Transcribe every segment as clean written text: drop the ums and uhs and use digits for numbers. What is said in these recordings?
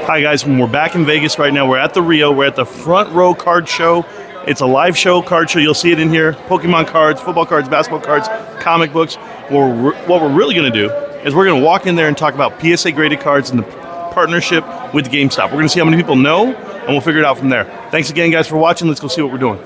Hi guys, we're back in Vegas right now. We're at the Rio. We're at the Front Row Card Show. It's a live show, card show. You'll see it in here. Pokemon cards, football cards, basketball cards, comic books. What we're really going to do is we're going to walk in there and talk about PSA graded cards and the partnership with GameStop. We're going to see how many people know, and we'll figure it out from there. Thanks again, guys, for watching. Let's go see what we're doing.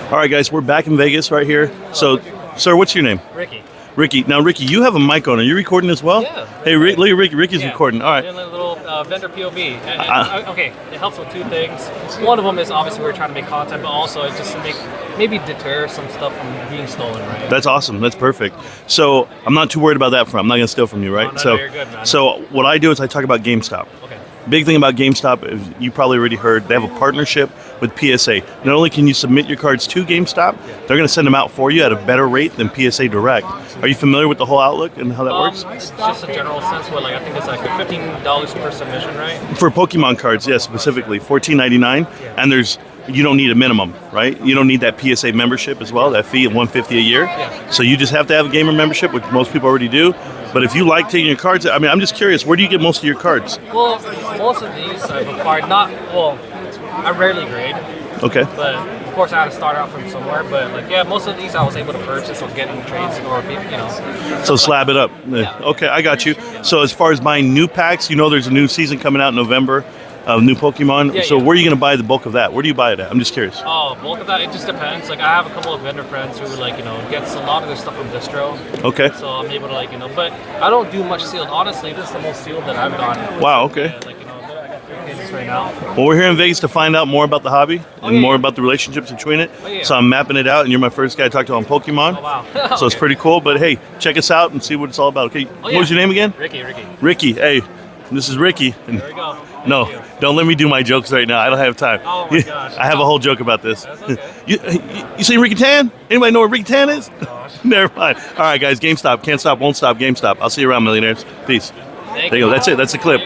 All right, guys, we're back in Vegas right here. So, sir, what's your name? Ricky. Ricky. Now, Ricky, you have a mic on. Are you recording as well? Yeah. Hey, look at Ricky. Ricky's recording. All right. Doing a little vendor POV. Okay, it helps with two things. One of them is obviously we're trying to make content, but also it's just to maybe deter some stuff from being stolen, right? That's awesome. That's perfect. So I'm not too worried about that front. I'm not going to steal from you, right? No, you're good, man. So what I do is I talk about GameStop. Okay. Big thing about GameStop is you probably already heard they have a partnership with PSA. Not only can you submit your cards to GameStop, they're going to send them out for you at a better rate than PSA Direct. Are you familiar with the whole outlook and how that works? Just a general sense where I think it's like $15 per submission, right? For Pokemon cards, yes, specifically $14.99, and you don't need a minimum, right? You don't need that PSA membership as well, that fee of $150 a year. Yeah. So you just have to have a gamer membership, which most people already do. But if you like taking your cards, I mean, I'm just curious, where do you get most of your cards? Well, most of these I've acquired I rarely grade. Okay. But of course I had to start out from somewhere. But most of these I was able to purchase or get in trades or So slab it up. Yeah. Okay, I got you. So as far as buying new packs, there's a new season coming out in November. New Pokemon. So where are you going to buy the bulk of that? Where do you buy it at? I'm just curious. Oh, bulk of that, it just depends. I have a couple of vendor friends who gets a lot of their stuff from distro. Okay. So I'm able to but I don't do much sealed. Honestly, this is the most sealed that I've gotten. Wow, okay. I got 3 cases right now. Well, we're here in Vegas to find out more about the hobby and more about the relationships between it. So I'm mapping it out, and you're my first guy I talked to on Pokemon. Oh, wow. So it's pretty cool. But hey, check us out and see what it's all about. Okay. What was your name again? Ricky. Ricky. Hey, this is Ricky. And there we go. No, don't let me do my jokes right now. I don't have time. Oh my gosh. I have a whole joke about this. That's okay. You seen Ricky Tan? Anybody know where Ricky Tan is? Gosh. Never mind. All right, guys. GameStop. Can't stop, won't stop. GameStop. I'll see you around, millionaires. Peace. Thank There you go. That's it. That's the clip.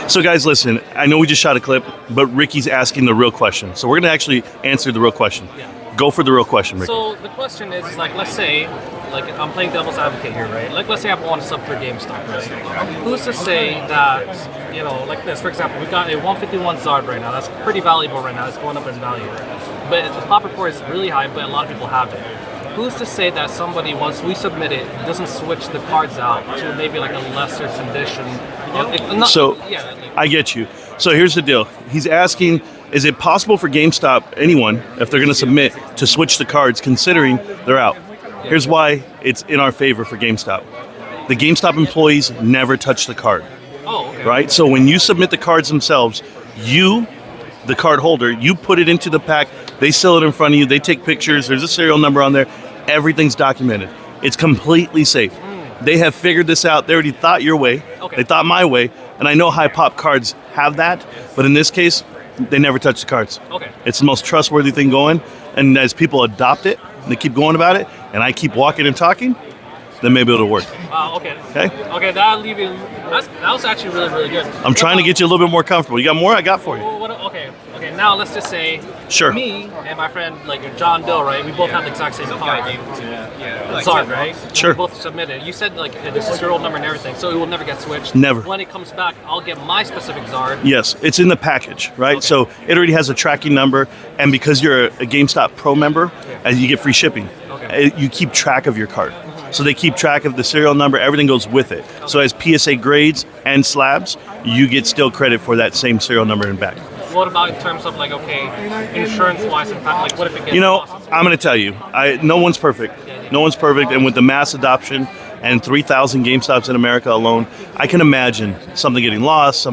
So, guys, listen. I know we just shot a clip, but Ricky's asking the real question. So we're going to actually answer the real question. Yeah. Go for the real question, Ricky. So the question is, let's say, I'm playing devil's advocate here, right? Let's say I want to sub for GameStop, right? Who's to say that, like this, for example, we've got a 151 Zard right now. That's pretty valuable right now. It's going up in value. But the pop report is really high, but a lot of people have it. Who's to say that somebody, once we submit it, doesn't switch the cards out to maybe a lesser condition? I get you. So here's the deal. He's asking, is it possible for GameStop, anyone, if they're going to submit, to switch the cards considering they're out? Here's why it's in our favor for GameStop. The GameStop employees never touch the card. Oh, okay. Right? So when you submit the cards themselves, you, the card holder, you put it into the pack, they seal it in front of you, they take pictures, there's a serial number on there, everything's documented. It's completely safe. They have figured this out. They already thought your way. Okay. They thought my way. And I know high pop cards have that, but in this case, they never touch the cards. Okay. It's the most trustworthy thing going. And as people adopt it, and they keep going about it, and I keep walking and talking, then maybe it'll work. Wow, okay. Okay? That was actually really, really good. I'm trying to get you a little bit more comfortable. You got more? I got for you. Okay, now let's just say me and my friend, John Doe, right? We both have the exact same card. Zard, right? Sure. We both submitted. You said, this is your old number and everything, so it will never get switched. Never. When it comes back, I'll get my specific Zard. Yes, it's in the package, right? Okay. So it already has a tracking number, and because you're a GameStop Pro member, and you get free shipping, you keep track of your card. So they keep track of the serial number, everything goes with it. Okay. So as PSA grades and slabs, you get still credit for that same serial number and back. What about in terms of insurance-wise, what if it gets lost? I'm going to tell you, no one's perfect. No one's perfect, and with the mass adoption and 3,000 GameStops in America alone, I can imagine something getting lost,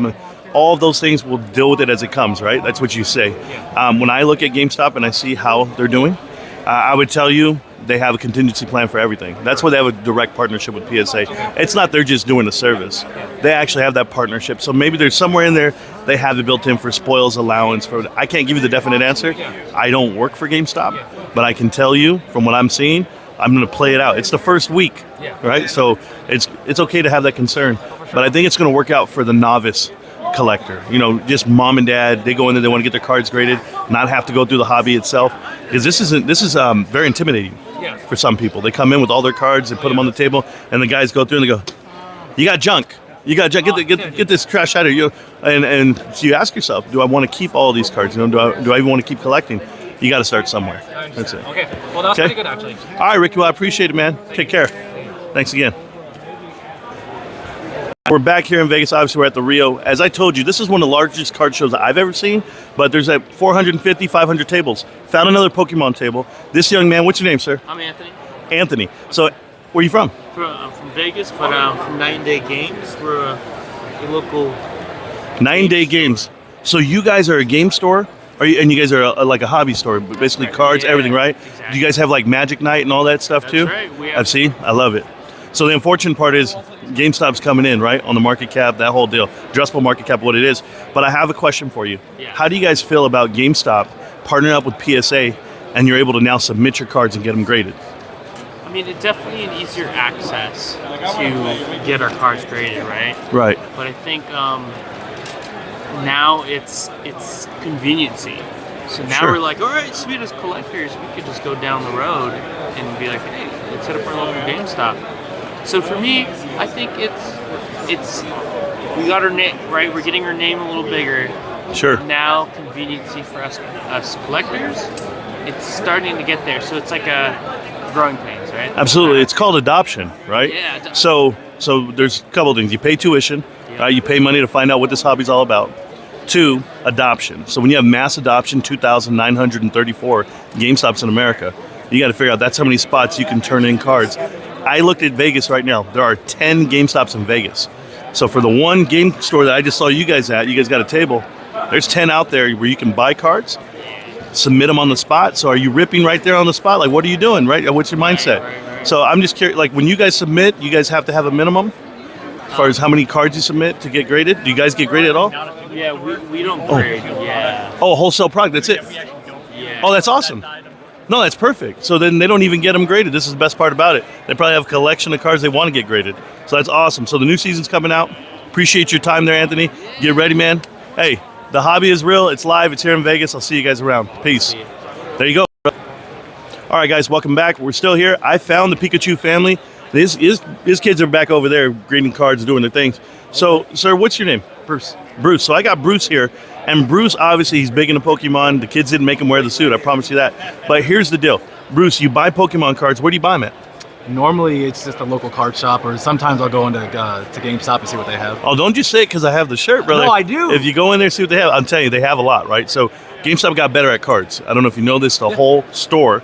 all of those things, we'll deal with it as it comes, right? That's what you say. When I look at GameStop and I see how they're doing, I would tell you they have a contingency plan for everything. That's why they have a direct partnership with PSA. It's not they're just doing a service. They actually have that partnership. So maybe there's somewhere in there they have it built in for spoils allowance. I can't give you the definite answer. I don't work for GameStop, but I can tell you from what I'm seeing, I'm going to play it out. It's the first week, right? So it's okay to have that concern. But I think it's going to work out for the novice collector. You know, just mom and dad, they go in there, they want to get their cards graded, not have to go through the hobby itself. Because this is very intimidating for some people. They come in with all their cards, they put them on the table, and the guys go through and they go, "You got junk. You got junk. Get this trash out of you." And so you ask yourself, do I want to keep all these cards? You know, do I even want to keep collecting? You got to start somewhere. That's it. Okay. Well, that's pretty good, actually. All right, Ricky. Well, I appreciate it, man. Take care. Thanks again. We're back here in Vegas. Obviously, we're at the Rio. As I told you, this is one of the largest card shows that I've ever seen, but there's like 450, 500 tables. Found another Pokemon table. This young man, what's your name, sir? I'm Anthony. Anthony. So, where are you from? I'm from Vegas, but I'm from 9 Day Games. We're a local 9 Day Games. So you guys are a game store? And you guys are like a hobby store, basically cards, everything, right? Exactly. Do you guys have like Magic Night and all that stuff too? That's right. I've seen. I love it. So the unfortunate part is GameStop's coming in, right? On the market cap, that whole deal. Addressable market cap, what it is. But I have a question for you. Yeah. How do you guys feel about GameStop partnering up with PSA and you're able to now submit your cards and get them graded? I mean, it's definitely an easier access to get our cards graded, right? Right. But I think now it's conveniency. So now Sure. we're like, all right, sweet, as collectors, we could just go down the road and be like, hey, let's hit up our local GameStop. So for me, I think it's we got our name right. We're getting our name a little bigger. Sure. Now conveniency for us collectors, it's starting to get there. So it's like a growing pains, right? Absolutely. It's called adoption, right? Yeah. So there's a couple of things. You pay tuition, right? You pay money to find out what this hobby's all about. 2, adoption. So when you have mass adoption, 2,934 GameStops in America, you got to figure out that's how many spots you can turn in cards. I looked at Vegas right now. There are 10 GameStops in Vegas. So for the one game store that I just saw you guys at, you guys got a table. There's 10 out there where you can buy cards, submit them on the spot. So are you ripping right there on the spot? Like, what are you doing, right? What's your mindset? Right. So I'm just curious, like when you guys submit, you guys have to have a minimum as far as how many cards you submit to get graded? Do you guys get graded at all? Yeah, we don't grade. Yeah. Oh, wholesale product, that's it. Yeah. Oh, that's awesome. No, that's perfect. So then they don't even get them graded. This is the best part about it. They probably have a collection of cards they want to get graded. So that's awesome. So the new season's coming out. Appreciate your time there, Anthony. Get ready, man. Hey, the hobby is real. It's live. It's here in Vegas. I'll see you guys around. Peace. There you go. All right, guys, welcome back. We're still here. I found the Pikachu family. His kids are back over there grading cards, doing their things. So, sir, what's your name? Bruce. Bruce. So I got Bruce here. And Bruce, obviously, he's big into Pokemon. The kids didn't make him wear the suit. I promise you that. But here's the deal. Bruce, you buy Pokemon cards. Where do you buy them at? Normally, it's just a local card shop, or sometimes I'll go into to GameStop and see what they have. Oh, don't just say it because I have the shirt, brother. No, I do. If you go in there, see what they have. I'm telling you, they have a lot, right? So GameStop got better at cards. I don't know if you know this. The whole store,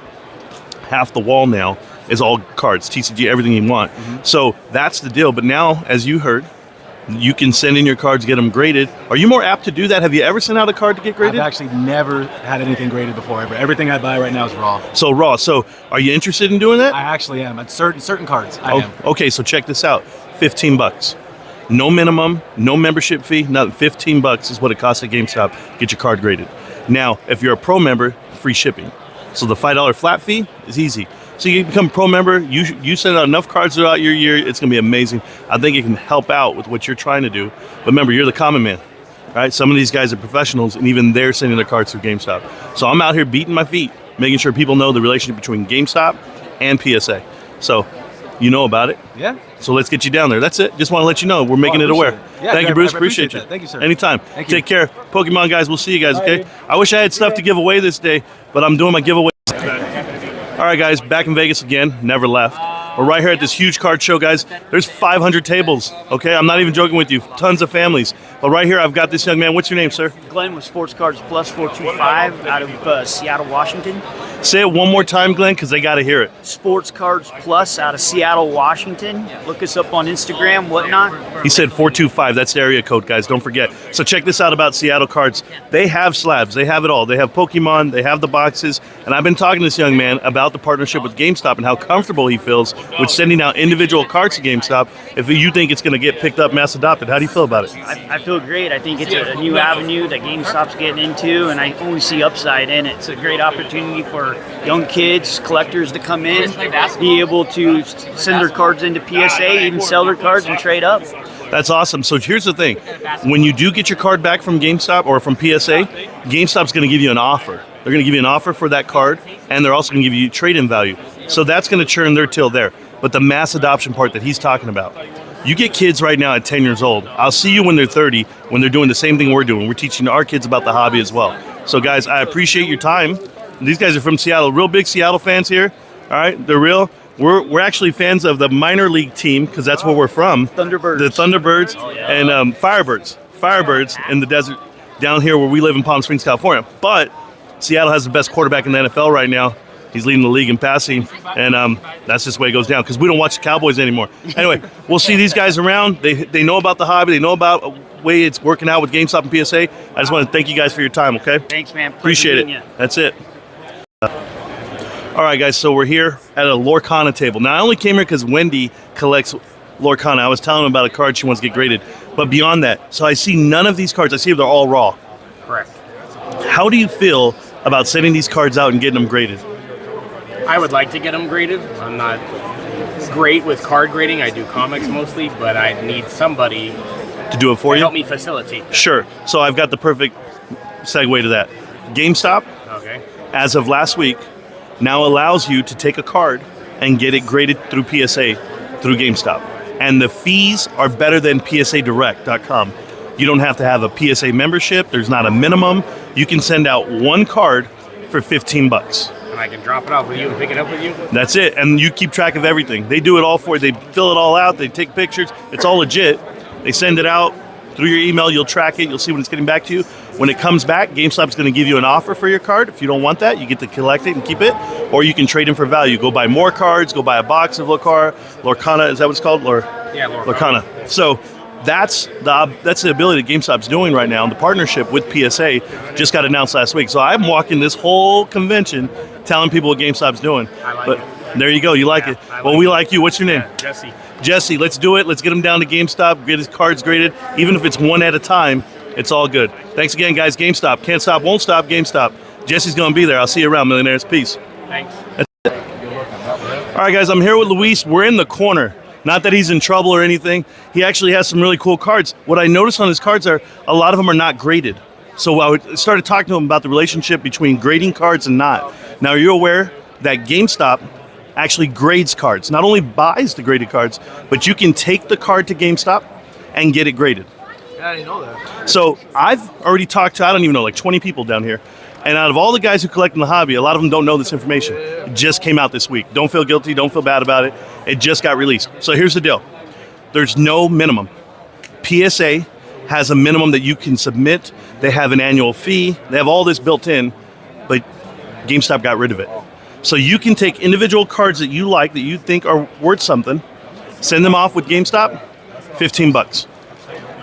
half the wall now, is all cards, TCG, everything you want. Mm-hmm. So that's the deal. But now, as you heard, you can send in your cards, get them graded. Are you more apt to do that? Have you ever sent out a card to get graded? I've actually never had anything graded before. Everything I buy right now is raw. So raw. So are you interested in doing that? I actually am. At certain cards, I am. Okay, so check this out. $15. No minimum, no membership fee, nothing. $15 is what it costs at GameStop. Get your card graded. Now, if you're a pro member, free shipping. So the $5 flat fee is easy. So you become a pro member, you send out enough cards throughout your year, it's going to be amazing. I think it can help out with what you're trying to do. But remember, you're the common man, right? Some of these guys are professionals, and even they're sending their cards through GameStop. So I'm out here beating my feet, making sure people know the relationship between GameStop and PSA. So you know about it. Yeah. So let's get you down there. That's it. Just want to let you know we're making it aware. Yeah, Thank you, Bruce. I Appreciate you. that. Thank you, sir. Anytime. Thank you. Take care. Pokemon guys, we'll see you guys, okay? I wish I had stuff to give away this day, but I'm doing my giveaway. All right, guys, back in Vegas again. Never left. We're right here at this huge card show, guys. There's 500 tables, okay? I'm not even joking with you. Tons of families. But right here, I've got this young man. What's your name, sir? Glenn with Sports Cards Plus 425 out of Seattle, Washington. Say it one more time, Glenn, because they got to hear it. Sports Cards Plus out of Seattle, Washington. Look us up on Instagram, whatnot. He said 425. That's the area code, guys. Don't forget. So check this out about Seattle Cards. They have slabs. They have it all. They have Pokemon. They have the boxes. And I've been talking to this young man about the partnership with GameStop and how comfortable he feels with sending out individual cards to GameStop. If you think it's going to get picked up, mass adopted, how do you feel about it? I feel great. I think it's a new avenue that GameStop's getting into, and I only see upside in it. It's a great opportunity for young kids, collectors to come in, be able to send their cards into PSA, even sell their cards and trade up. That's awesome. So here's the thing. When you do get your card back from GameStop or from PSA, GameStop's going to give you an offer. They're going to give you an offer for that card, and they're also going to give you trade-in value. So that's going to churn their till there. But the mass adoption part that he's talking about, you get kids right now at 10 years old. I'll see you when they're 30, when they're doing the same thing we're doing. We're teaching our kids about the hobby as well. So guys, I appreciate your time. These guys are from Seattle, real big Seattle fans here. All right, they're real. We're actually fans of the minor league team because that's where we're from. Thunderbirds. The Thunderbirds and Firebirds in the desert down here where we live in Palm Springs, California. But Seattle has the best quarterback in the NFL right now. He's leading the league in passing, and that's just the way it goes down because we don't watch the Cowboys anymore. Anyway, we'll see these guys around. They know about the hobby. They know about the way it's working out with GameStop and PSA. I just want to thank you guys for your time, okay? Thanks, man. Appreciate it. That's it. All right, guys, so we're here at a Lorcana table. Now, I only came here because Wendy collects Lorcana. I was telling her about a card she wants to get graded. But beyond that, so I see none of these cards. I see they're all raw. Correct. How do you feel about sending these cards out and getting them graded? I would like to get them graded. I'm not great with card grading. I do comics mostly, but I need somebody To do it for to you? help me facilitate that. Sure. So I've got the perfect segue to that. GameStop, Okay. as of last week, now allows you to take a card and get it graded through PSA through GameStop. And the fees are better than PSAdirect.com. You don't have to have a PSA membership. There's not a minimum. You can send out one card for $15. And I can drop it off with you and pick it up with you. That's it. And you keep track of everything. They do it all for you. They fill it all out. They take pictures. It's all legit. They send it out through your email. You'll track it. You'll see when it's getting back to you. When it comes back, GameStop's going to give you an offer for your card. If you don't want that, you get to collect it and keep it. Or you can trade in for value. Go buy more cards. Go buy a box of Lorcana. Is that what it's called? Yeah, Lorcana. So that's the ability that GameStop's doing right now. And the partnership with PSA just got announced last week. So I'm walking this whole convention telling people what GameStop's doing. I like but it. There you go. You like it. I Well, like we it. like you. What's your name? Yeah, Jesse. Jesse, let's do it. Let's get him down to GameStop, get his cards graded. Even if it's one at a time, it's all good. Thanks again, guys. GameStop. Can't stop, won't stop. GameStop. Jesse's going to be there. I'll see you around, millionaires. Peace. Thanks. All right, guys, I'm here with Luis. We're in the corner. Not that he's in trouble or anything. He actually has some really cool cards. What I noticed on his cards are a lot of them are not graded. So I started talking to him about the relationship between grading cards and not. Now, are you aware that GameStop actually grades cards? Not only buys the graded cards, but you can take the card to GameStop and get it graded. Yeah, I didn't know that. So I've already talked to, I don't even know, like 20 people down here. And out of all the guys who collect in the hobby, a lot of them don't know this information. It just came out this week. Don't feel guilty. Don't feel bad about it. It just got released. So here's the deal. There's no minimum. PSA has a minimum that you can submit. They have an annual fee. They have all this built in, but GameStop got rid of it. So you can take individual cards that you like, that you think are worth something, send them off with GameStop, $15.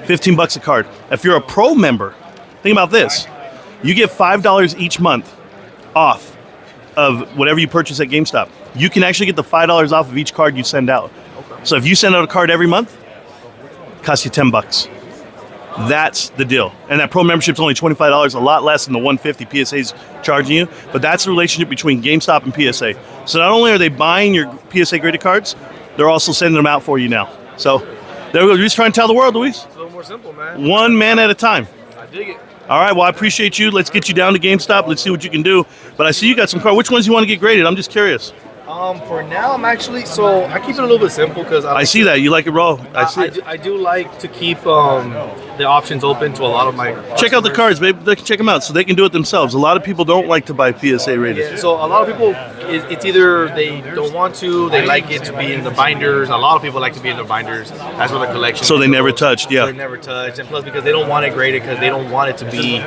$15 a card. If you're a pro member, think about this. You get $5 each month off of whatever you purchase at GameStop. You can actually get the $5 off of each card you send out. So if you send out a card every month, it costs you $10. That's the deal. And that pro membership's only $25, a lot less than the $150 PSA's charging you. But that's the relationship between GameStop and PSA. So not only are they buying your PSA graded cards, they're also sending them out for you now. So there we go. You're just trying to tell the world, Luis. It's a little more simple, man. One man at a time. I dig it. All right, well, I appreciate you. Let's get you down to GameStop. Let's see what you can do. But I see you got some cards. Which ones you want to get graded? I'm just curious. For now, I'm actually, so I keep it a little bit simple because I see that. You like it raw. I see it. I do like to keep the options open to a lot of my Check out the customers. cards, babe. They can check them out so they can do it themselves. A lot of people don't like to buy PSA rated. Yeah, so a lot of people, it's either they don't want to, they like it to be in the binders. A lot of people like to be in the binders. That's where the collection. So they never goes. touched, yeah. So they never touched, and plus because they don't want it graded because they don't want it to be.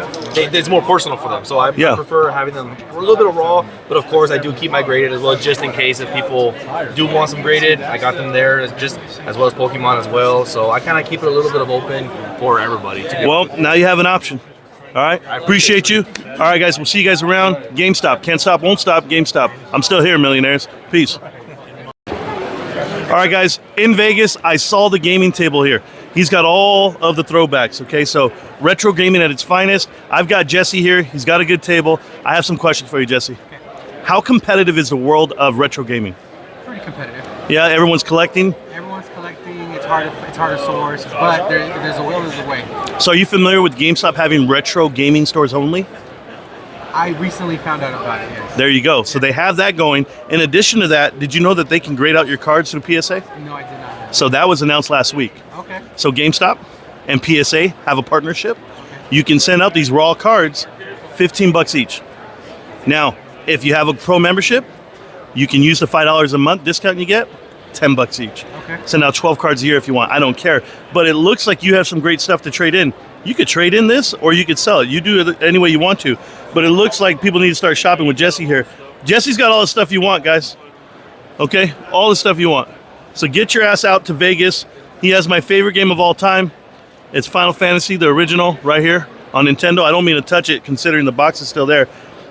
It's more personal for them. So I prefer having them a little bit of raw, but of course I do keep my graded as well, just in case if people do want some graded. I got them there, just as well as Pokemon as well. So I kind of keep it a little bit of open for everybody. Well, now you have an option. All right. I appreciate you. All right, guys. We'll see you guys around. GameStop. Can't stop, won't stop. GameStop. I'm still here, millionaires. Peace. All right, guys. In Vegas, I saw the gaming table here. He's got all of the throwbacks, okay? So retro gaming at its finest. I've got Jesse here. He's got a good table. I have some questions for you, Jesse. How competitive is the world of retro gaming? Pretty competitive. Yeah, everyone's collecting. Everyone's collecting. It's it's hard to source, but there's a will, there's a way. So are you familiar with GameStop having retro gaming stores only? I recently found out about it, yes. There you go. So they have that going. In addition to that, did you know that they can grade out your cards through PSA? No, I did not. So that was announced last week. Okay. So GameStop and PSA have a partnership. You can send out these raw cards, $15 each. Now, if you have a pro membership, you can use the $5 a month discount you get, $10 each. Okay. Send out 12 cards a year if you want. I don't care. But it looks like you have some great stuff to trade in. You could trade in this or you could sell it. You do it any way you want to. But it looks like people need to start shopping with Jesse here. Jesse's got all the stuff you want, guys. Okay? All the stuff you want. So get your ass out to Vegas. He has my favorite game of all time. It's Final Fantasy, the original, right here on Nintendo. I don't mean to touch it considering the box is still there.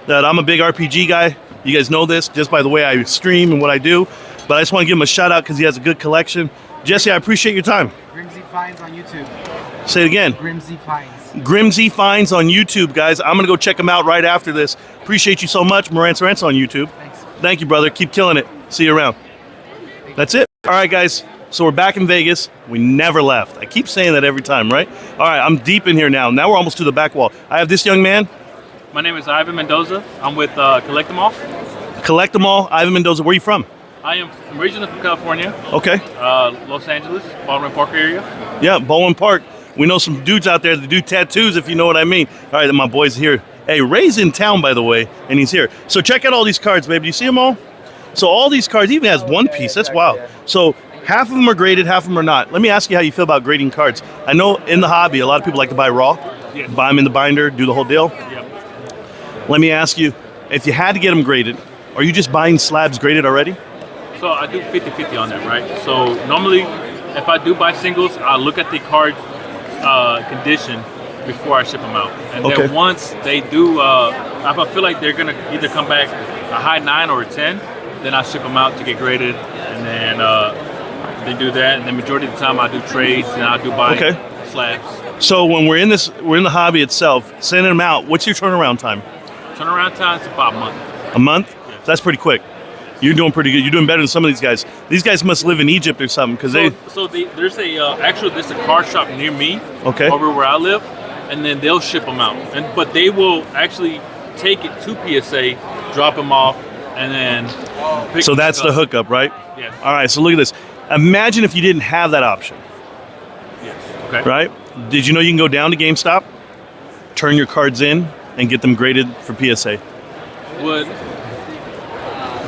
That I'm a big RPG guy. You guys know this just by the way I stream and what I do. But I just want to give him a shout out because he has a good collection. Jesse, I appreciate your time. Grimsy Finds on YouTube. Say it again. Grimsy Finds. Grimsy Finds on YouTube, guys. I'm going to go check him out right after this. Appreciate you so much. Marantz Rants on YouTube. Thanks. Thank you, brother. Keep killing it. See you around. That's it. All right, guys. So we're back in Vegas. We never left. I keep saying that every time, right? All right, I'm deep in here now. Now we're almost to the back wall. I have this young man. My name is Ivan Mendoza. I'm with Collect 'em All. Collect them all. Ivan Mendoza. Where are you from? I am originally from California, Okay. Los Angeles, Baldwin Park area. Yeah, Baldwin Park. We know some dudes out there that do tattoos, if you know what I mean. All right, my boy's here. Hey, Ray's in town, by the way, and he's here. So check out all these cards, baby. Do you see them all? So all these cards, he even has one piece. That's wild. So half of them are graded, half of them are not. Let me ask you how you feel about grading cards. I know in the hobby, a lot of people like to buy raw, Yes. buy them in the binder, do the whole deal. Yep. Let me ask you, if you had to get them graded, are you just buying slabs graded already? So I do 50-50 on that, right? So normally, if I do buy singles, I look at the card's condition before I ship them out. And Okay. then once they do, if I feel like they're gonna either come back a high 9 or a 10, then I ship them out to get graded, and then they do that. And the majority of the time, I do trades and I do buy Okay. slabs. So when we're in the hobby itself, sending them out, what's your turnaround time? Turnaround time is about a month. A month? That's pretty quick. You're doing pretty good. You're doing better than some of these guys. These guys must live in Egypt or something because There's a card shop near me, Okay. over where I live, and then they'll ship them out. But they will actually take it to PSA, drop them off, and then pick So them that's up. the hookup, right? Yes. All right, so look at this. Imagine if you didn't have that option, Yes. Okay. right? Did you know you can go down to GameStop, turn your cards in, and get them graded for PSA? Would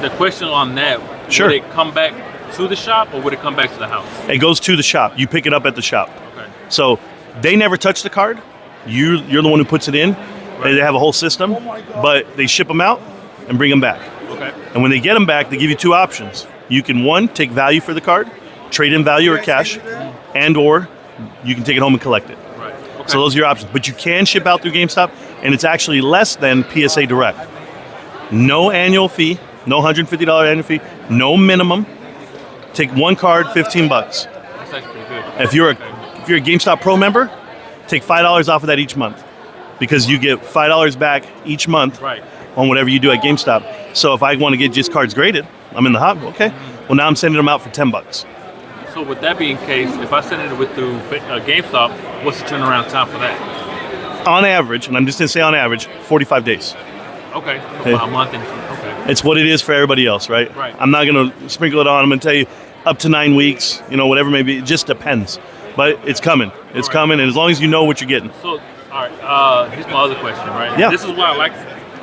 the question on that? Sure. Would it come back to the shop or would it come back to the house? It goes to the shop. You pick it up at the shop. Okay. So they never touch the card. You're the one who puts it in. They have a whole system, but they ship them out and bring them back. Okay. And when they get them back, they give you two options. You can, one, take value for the card, trade in value or cash, and or you can take it home and collect it. Right. Okay. So those are your options. But you can ship out through GameStop, and it's actually less than PSA Direct. No annual fee, no $150 annual fee, no minimum. Take one card, $15. That's actually pretty good. If you're a GameStop Pro member, take $5 off of that each month because you get $5 back each month Right. on whatever you do at GameStop. So if I want to get just cards graded, I'm in the hobby. Okay. Well, now I'm sending them out for $10. So with that being the case, if I send it through GameStop, what's the turnaround time for that? On average, and I'm just going to say on average, 45 days. Okay. So Hey. about a month and okay. It's what it is for everybody else, right? Right. I'm not going to sprinkle it on. I'm going to tell you up to 9 weeks, whatever it may be. It just depends. But it's coming. It's Right. coming. And as long as you know what you're getting. So, all right. Here's my other question, right? Yeah. This is what I like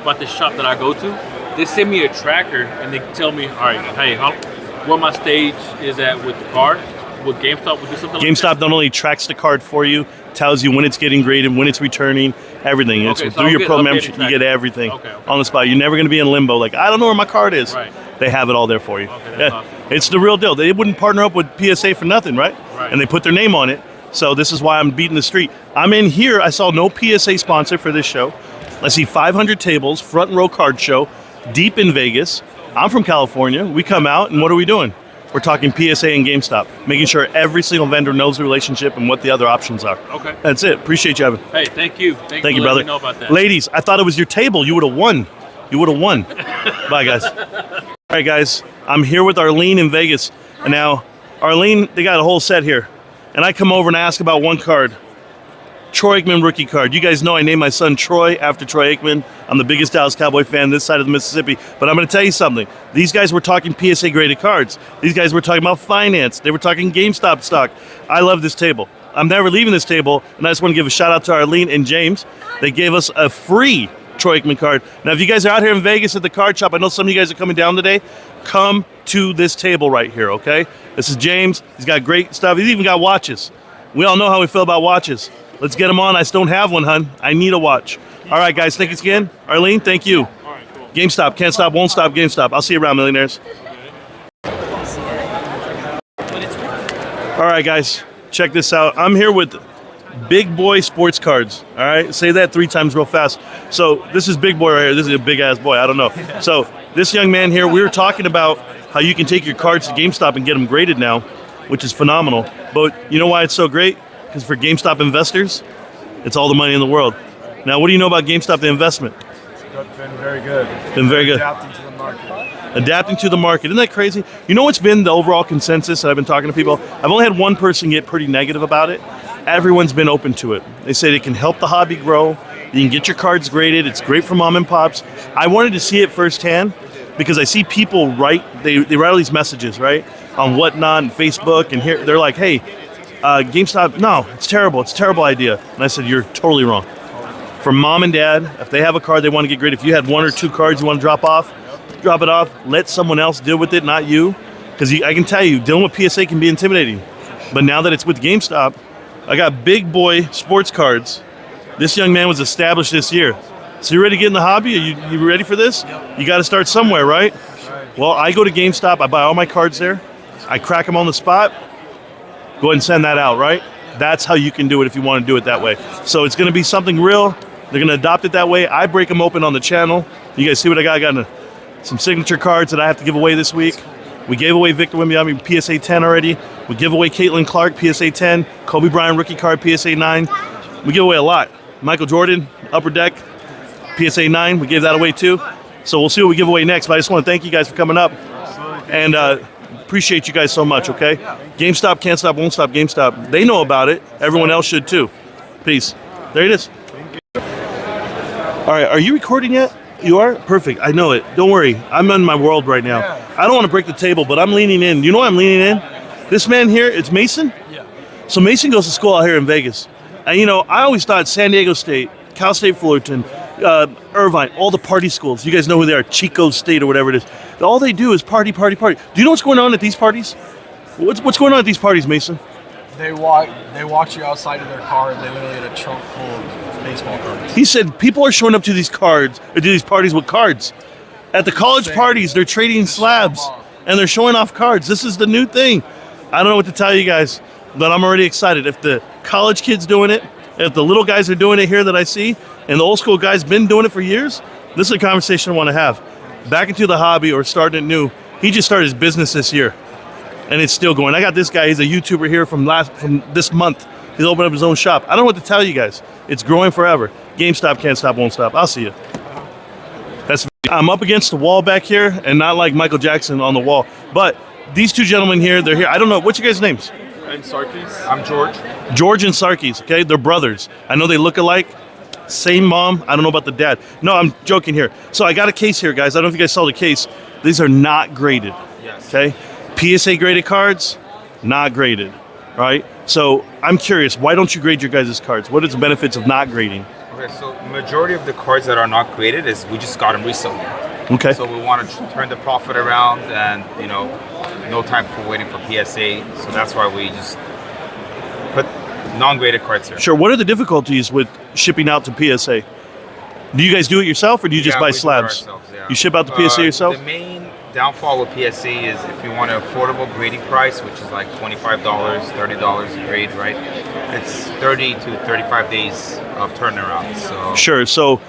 about this shop that I go to. They send me a tracker and they tell me, all right, hey, where my stage is at with the card. Would GameStop would do something like GameStop not only tracks the card for you, tells you when it's getting graded, when it's returning, everything. It's Okay, so through I'll your get pro updated membership, you tracking. get everything Okay. on the spot. You're never going to be in limbo like, I don't know where my card is. Right. They have it all there for you. Okay, that's awesome. It's the real deal. They wouldn't partner up with PSA for nothing, right? Right. And they put their name on it. So this is why I'm beating the street. I'm in here. I saw no PSA sponsor for this show. I see 500 tables, front row card show, deep in Vegas. I'm from California. We come out, and what are we doing? We're talking PSA and GameStop, making sure every single vendor knows the relationship and what the other options are. Okay. That's it. Appreciate you, Evan. Hey, thank you. Thank for you, letting brother. me know about that. Ladies, I thought it was your table. You would have won. You would have won. Bye, guys. All right, guys. I'm here with Arlene in Vegas. And now, Arlene, they got a whole set here. and I come over and ask about one card. Troy Aikman rookie card. You guys know I named my son Troy after Troy Aikman. I'm the biggest Dallas Cowboy fan this side of the Mississippi. But I'm going to tell you something. These guys were talking PSA graded cards. These guys were talking about finance. They were talking GameStop stock. I love this table. I'm never leaving this table. And I just want to give a shout out to Arlene and James. They gave us a free Troy Aikman card. Now, if you guys are out here in Vegas at the card shop, I know some of you guys are coming down today. Come to this table right here, okay? This is James. He's got great stuff. He's even got watches. We all know how we feel about watches. Let's get them on. I still don't have one, hun. I need a watch. All right, guys. Thanks again. Arlene, thank you. All right, cool. GameStop. Can't stop, won't stop. GameStop. I'll see you around, millionaires. All right, guys. Check this out. I'm here with Big Boy Sports Cards. All right? Say that 3 times real fast. So this is Big Boy right here. This is a big-ass boy. I don't know. So this young man here, we were talking about how you can take your cards to GameStop and get them graded now, which is phenomenal. But you know why it's so great? Because for GameStop investors, it's all the money in the world. Now, what do you know about GameStop, the investment? It's been very good. Been very good. Adapting to the market. Adapting to the market. Isn't that crazy? You know what's been the overall consensus that I've been talking to people? I've only had one person get pretty negative about it. Everyone's been open to it. They say it can help the hobby grow. You can get your cards graded. It's great for mom and pops. I wanted to see it firsthand because I see people write, they write all these messages, right? On Whatnot and Facebook, and here they're like, hey, GameStop, no, it's terrible. It's a terrible idea. And I said, you're totally wrong. For mom and dad, if they have a card they want to get graded, if you had 1 or 2 cards you want to drop it off, let someone else deal with it, not you. Because I can tell you, dealing with PSA can be intimidating. But now that it's with GameStop, I got Big Boy Sports Cards. This young man was established this year. So you ready to get in the hobby? Are you ready for this? You got to start somewhere, right? Well, I go to GameStop. I buy all my cards there. I crack them on the spot. Go ahead and send that out, right? That's how you can do it if you want to do it that way. So it's going to be something real. They're going to adopt it that way. I break them open on the channel. You guys see what I got? I got some signature cards that I have to give away this week. We gave away Victor Wembanyama PSA 10 already. We give away Caitlin Clark PSA 10, Kobe Bryant rookie card PSA 9. We give away a lot. Michael Jordan Upper Deck PSA 9. We gave that away too. So we'll see what we give away next. But I just want to thank you guys for coming up. And appreciate you guys so much, okay? GameStop, can't stop, won't stop, GameStop. They know about it. Everyone else should too. Peace. There it is. All right, are you recording yet? You are? Perfect. I know it. Don't worry. I'm in my world right now. I don't want to break the table, but I'm leaning in. You know why I'm leaning in? This man here, it's Mason? Yeah. So Mason goes to school out here in Vegas. And you know, I always thought San Diego State, Cal State Fullerton, Irvine, all the party schools. You guys know who they are, Chico State or whatever it is. All they do is party, party, party. Do you know what's going on at these parties? What's going on at these parties, Mason? They watch you outside of their car and they literally had a trunk full of baseball cards. He said people are showing up to these parties with cards. At the college parties, they're trading slabs and they're showing off cards. This is the new thing. I don't know what to tell you guys, but I'm already excited. If the college kids doing it, if the little guys are doing it here that I see, and the old school guys been doing it for years, this is a conversation I want to have. Back into the hobby or starting it new. He just started his business this year, and it's still going. I got this guy. He's a YouTuber here from this month. He's opened up his own shop. I don't know what to tell you guys. It's growing forever. GameStop, can't stop, won't stop. I'll see you. I'm up against the wall back here, and not like Michael Jackson on the wall, but these two gentlemen here, they're here. I don't know. What's your guys' names? I'm Sarkis. I'm George. George and Sarkis, okay? They're brothers. I know they look alike. Same mom. I don't know about the dad. No, I'm joking here. So I got a case here, guys. I don't know if you guys saw the case. These are not graded. Yes. Okay? PSA graded cards, not graded, right? So I'm curious, why don't you grade your guys' cards? What are the benefits of not grading? Okay, so majority of the cards that are not graded is we just got them recently. Okay. So we want to turn the profit around, and you know, no time for waiting for PSA. So that's why we just put non-graded cards here. Sure. What are the difficulties with shipping out to PSA? Do you guys do it yourself, or do you just buy slabs? Yeah. You ship out to PSA yourself? The main downfall with PSA is if you want an affordable grading price, which is like $25, $30 a grade, right? It's 30 to 35 days of turnaround. So sure. So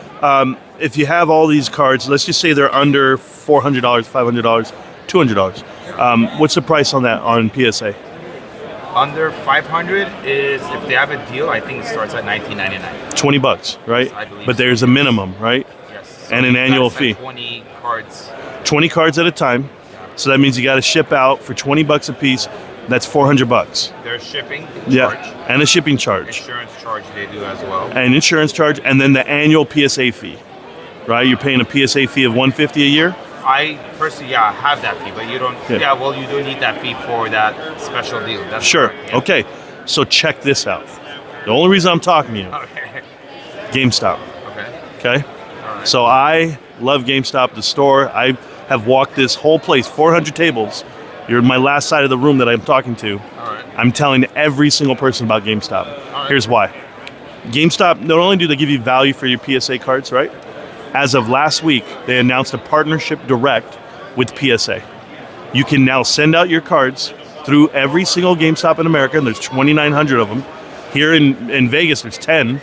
if you have all these cards, let's just say they're under $400, $500, $200. What's the price on that on PSA? Under 500 is, if they have a deal, I think it starts at $19.99. $20, right? I believe but so. there's a minimum, right? Yes. And an annual that's fee. Like 20 cards. 20 cards at a time. So that means you got to ship out for $20 a piece. That's $400. There's shipping Yeah, charge, and a shipping charge, insurance charge they do as well. and insurance charge, and then the annual PSA fee. Right, you're paying a PSA fee of $150 a year. I personally, have that fee, but you don't. Yeah. Yeah, well, you do need that fee for that special deal. That's Sure. correct, yeah. Okay. So check this out. The only reason I'm talking to you, Okay. GameStop. Okay. Okay. So I love GameStop, the store. I have walked this whole place, 400 tables. You're in my last side of the room that I'm talking to. All right. I'm telling every single person about GameStop. right. Here's why. GameStop, not only do they give you value for your PSA cards, right? As of last week, they announced a partnership direct with PSA. You can now send out your cards through every single GameStop in America, and there's 2,900 of them. Here in Vegas, there's 10,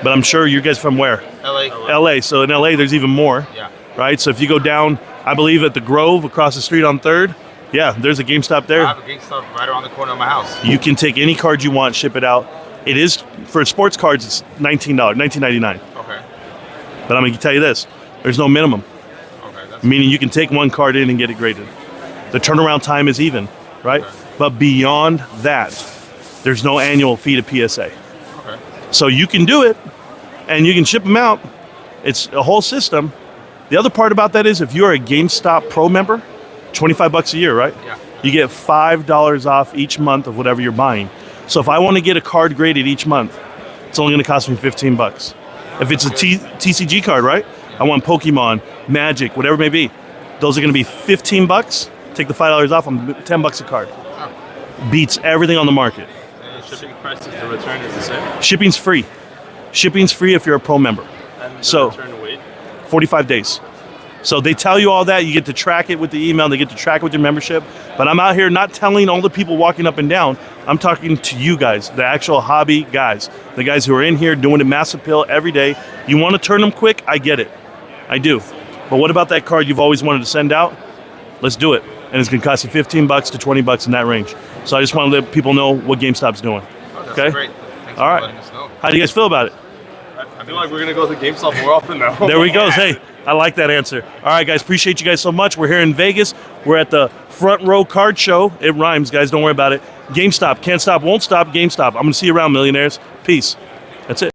but I'm sure you guys from where? LA. LA. So in LA, there's even more. Yeah. Right? So if you go down, I believe at the Grove across the street on 3rd, yeah, there's a GameStop I there. have a GameStop right around the corner of my house. You can take any card you want, ship it out. It is, for sports cards, it's $19, $19.99. Okay. But I'm going to tell you this, there's no minimum, Okay. That's meaning you can take one card in and get it graded. The turnaround time is even, right? But beyond that, there's no annual fee to PSA. okay. So you can do it, and you can ship them out. It's a whole system. The other part about that is if you're a GameStop Pro member, $25 a year, right? Yeah. You get $5 off each month of whatever you're buying. So if I want to get a card graded each month, it's only going to cost me $15. If it's a TCG card, right? I want Pokemon, Magic, whatever it may be. Those are going to be $15. Take the $5 off, I'm $10 a card. Beats everything on the market. Shipping prices, the return is the same. Shipping's free. Shipping's free if you're a pro member. And the So- return to wait. 45 days. So they tell you all that. You get to track it with the email. They get to track it with your membership. But I'm out here not telling all the people walking up and down. I'm talking to you guys, the actual hobby guys, the guys who are in here doing it mass appeal every day. You want to turn them quick? I get it. I do. But what about that card you've always wanted to send out? Let's do it. And it's going to cost you $15 to $20 in that range. So I just want to let people know what GameStop's doing. Oh, that's Okay? great. Thanks All for right. letting us know. How do you guys feel about it? I feel like we're gonna go to GameStop more often now. There we go. Hey, I like that answer. All right, guys, appreciate you guys so much. We're here in Vegas. We're at the Front Row Card Show. It rhymes, guys. Don't worry about it. GameStop. Can't stop, won't stop. GameStop. I'm going to see you around, millionaires. Peace. That's it.